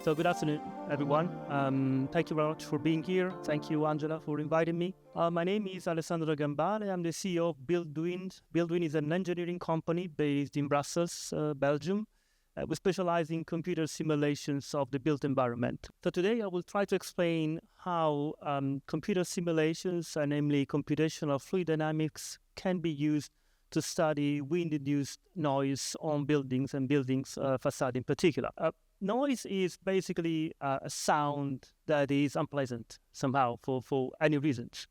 So good afternoon, everyone. Thank you very much for being here. Thank you, Angela, for inviting me. My name is Alessandro Gambale. I'm the CEO of Wind-Induced. Wind-Induced is an engineering company based in Brussels, Belgium. We specialize in computer simulations of the built environment. So today I will try to explain how computer simulations, namely computational fluid dynamics, can be used to study wind-induced noise on buildings and buildings facade in particular. Noise is basically a sound that is unpleasant somehow for any reasons.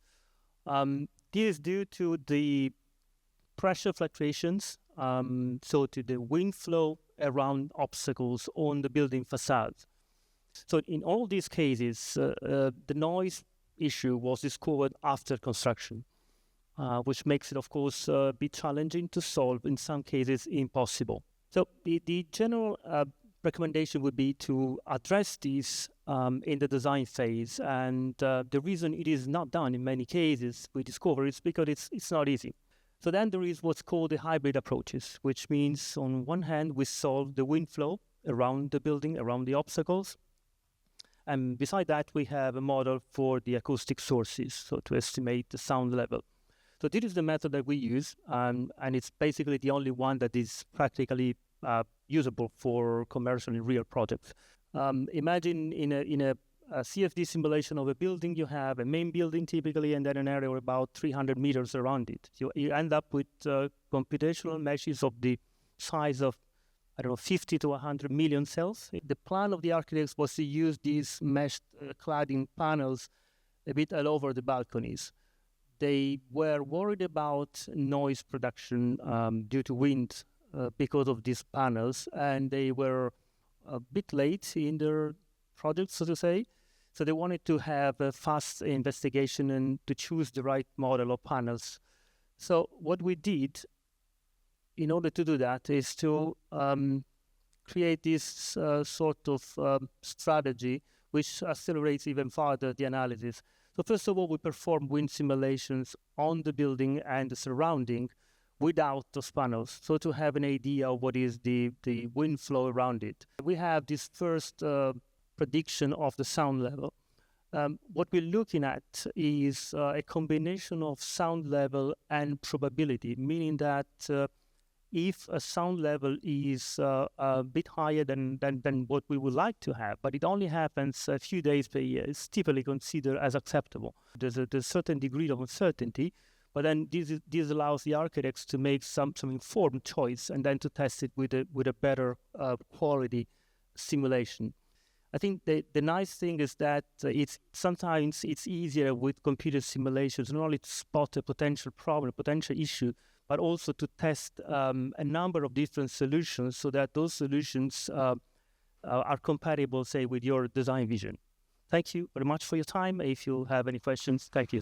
This is due to the pressure fluctuations, so to the wind flow around obstacles on the building facades. So in all these cases, the noise issue was discovered after construction, which makes it, of course, a bit challenging to solve, in some cases impossible. So the general recommendation would be to address this in the design phase, and the reason it is not done in many cases, we discover, is because it's not easy. So then there is what's called the hybrid approaches, which means on one hand we solve the wind flow around the building, around the obstacles, and beside that we have a model for the acoustic sources, so to estimate the sound level. So this is the method that we use, and it's basically the only one that is practically usable for commercial and real projects. Imagine in a CFD simulation of a building, you have a main building typically, and then an area of about 300 meters around it. You end up with computational meshes of the size of, 50 to 100 million cells. The plan of the architects was to use these meshed cladding panels a bit all over the balconies. They were worried about noise production due to wind because of these panels, and they were a bit late in their project, so to say. So they wanted to have a fast investigation and to choose the right model of panels. So what we did in order to do that is to create this sort of strategy which accelerates even further the analysis. So first of all, we perform wind simulations on the building and the surrounding without those panels, so to have an idea of what is the wind flow around it. We have this first prediction of the sound level. What we're looking at is a combination of sound level and probability, meaning that if a sound level is a bit higher than what we would like to have, but it only happens a few days per year, it's typically considered as acceptable. There's a certain degree of uncertainty, but then this allows the architects to make some informed choice and then to test it with a better quality simulation. I think the nice thing is that sometimes it's easier with computer simulations not only to spot a potential problem, a potential issue, but also to test a number of different solutions so that those solutions are compatible, say, with your design vision. Thank you very much for your time. If you have any questions, thank you.